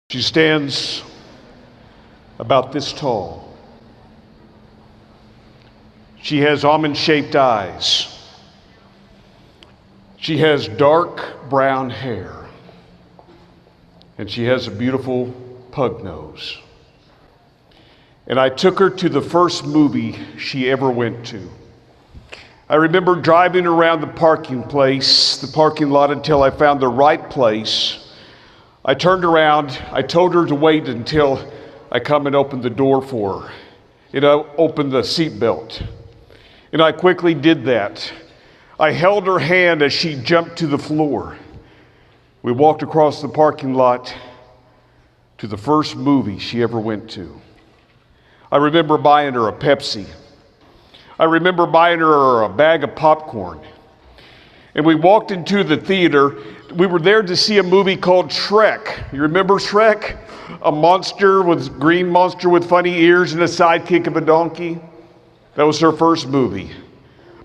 She stands about this tall. She has almond-shaped eyes. She has dark brown hair. And she has a beautiful pug nose. And I took her to the first movie she ever went to. I remember driving around the parking lot until I found the right place. I turned around, I told her to wait until I come and open the door for her. And I opened the seatbelt. And I quickly did that. I held her hand as she jumped to the floor. We walked across the parking lot to the first movie she ever went to. I remember buying her a Pepsi. I remember buying her a bag of popcorn. And we walked into the theater. We were there to see a movie called Shrek. You remember Shrek? A green monster with funny ears and a sidekick of a donkey. That was her first movie.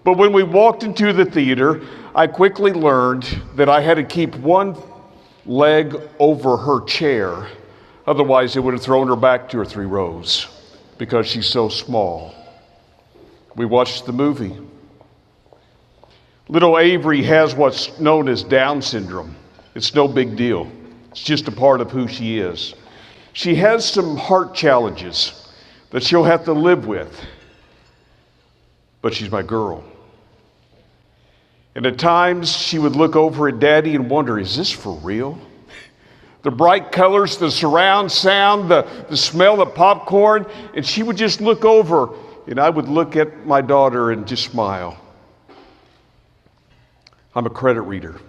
But when we walked into the theater, I quickly learned that I had to keep one leg over her chair. Otherwise, it would have thrown her back 2 or 3 rows because she's so small. We watched the movie. Little Avery has what's known as Down syndrome. It's no big deal. It's just a part of who she is. She has some heart challenges that she'll have to live with. But she's my girl. And at times she would look over at Daddy and wonder, is this for real? The bright colors, the surround sound, the smell of popcorn, and she would just look over, and I would look at my daughter and just smile. I'm a credit reader.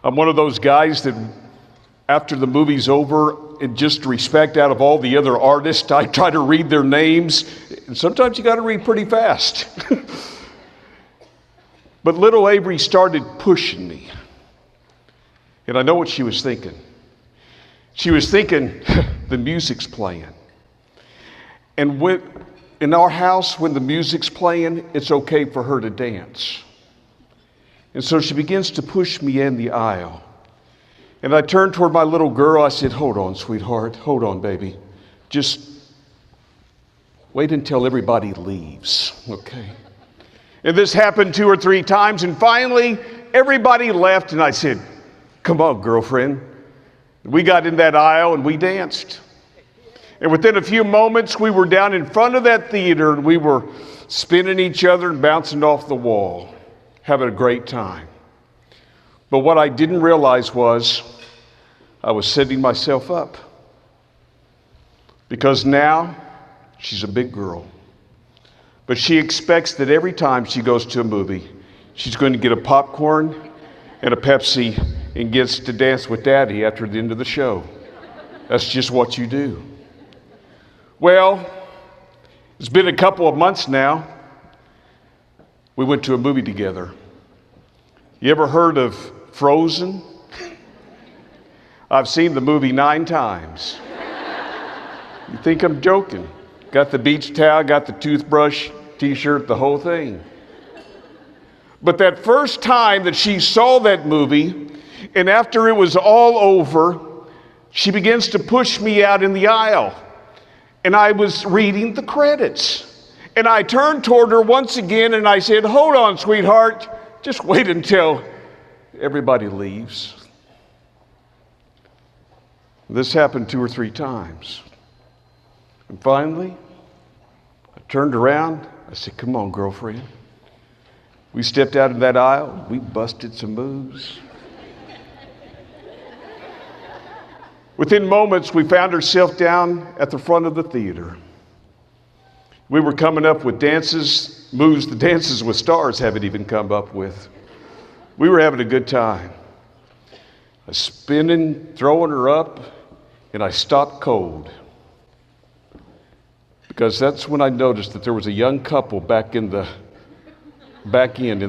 I'm one of those guys that after the movie's over, in just respect out of all the other artists, I try to read their names, and sometimes you got to read pretty fast. But little Avery started pushing me. And I know what she was thinking. She was thinking, the music's playing. And in our house, when the music's playing, it's okay for her to dance. And so she begins to push me in the aisle. And I turned toward my little girl. I said, hold on, sweetheart. Hold on, baby. Just wait until everybody leaves, okay? And this happened 2 or 3 times. And finally, everybody left. And I said, come on, girlfriend. We got in that aisle and we danced. And within a few moments, we were down in front of that theater and we were spinning each other and bouncing off the wall, having a great time. But what I didn't realize was I was setting myself up. Because now she's a big girl. But she expects that every time she goes to a movie, she's going to get a popcorn and a Pepsi and gets to dance with Daddy after the end of the show. That's just what you do. Well, it's been a couple of months now. We went to a movie together. You ever heard of Frozen? I've seen the movie 9 times. You think I'm joking? Got the beach towel, got the toothbrush, t-shirt, the whole thing. But that first time that she saw that movie, and after it was all over, she begins to push me out in the aisle. And I was reading the credits. And I turned toward her once again and I said, hold on, sweetheart. Just wait until everybody leaves. This happened 2 or 3 times. And finally, I turned around. I said, come on, girlfriend. We stepped out of that aisle. We busted some moves. Within moments, we found ourselves down at the front of the theater. We were coming up with moves the Dances with Stars haven't even come up with. We were having a good time. I was spinning, throwing her up, and I stopped cold. Because that's when I noticed that there was a young couple back in the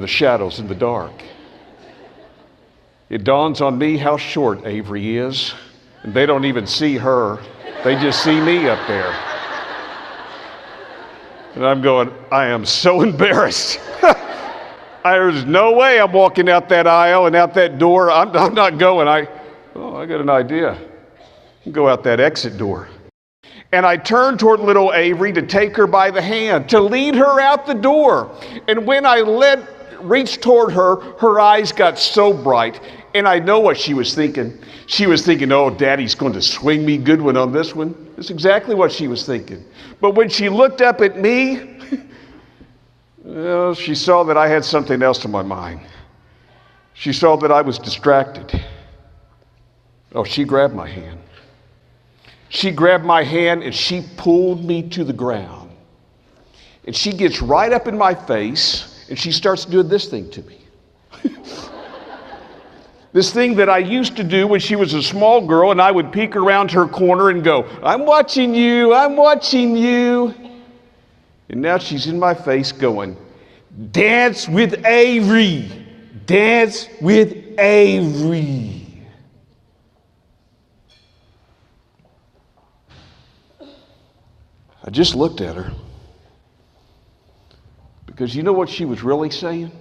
shadows, in the dark. It dawns on me how short Avery is. And they don't even see her. They just see me up there. And I'm going, I am so embarrassed. There's no way I'm walking out that aisle and out that door. I'm not going. I got an idea. go out that exit door. And I turned toward little Avery to take her by the hand, to lead her out the door. And when I reached toward her, her eyes got so bright. And I know what she was thinking. She was thinking, oh, Daddy's going to swing me good one on this one. That's exactly what she was thinking. But when she looked up at me, well, she saw that I had something else in my mind. She saw that I was distracted. Oh, she grabbed my hand. She grabbed my hand and she pulled me to the ground. And she gets right up in my face and she starts doing this thing to me. This thing that I used to do when she was a small girl, and I would peek around her corner and go, I'm watching you, I'm watching you. And now she's in my face going, dance with Avery, dance with Avery. I just looked at her because you know what she was really saying?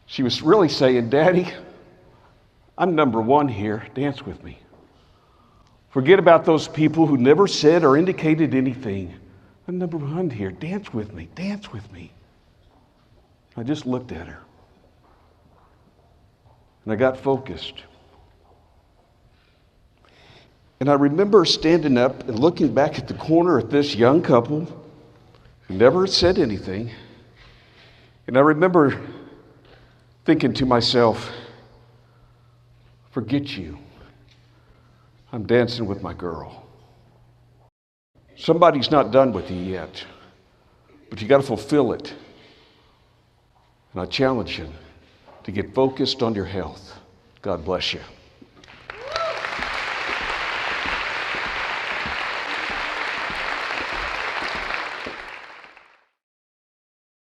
She was really saying, Daddy, I'm number one here. Dance with me. Forget about those people who never said or indicated anything. I'm number one here. Dance with me. Dance with me. I just looked at her. And I got focused. And I remember standing up and looking back at the corner at this young couple who never said anything. And I remember thinking to myself, forget you. I'm dancing with my girl. Somebody's not done with you yet, but you got to fulfill it. And I challenge you to get focused on your health. God bless you.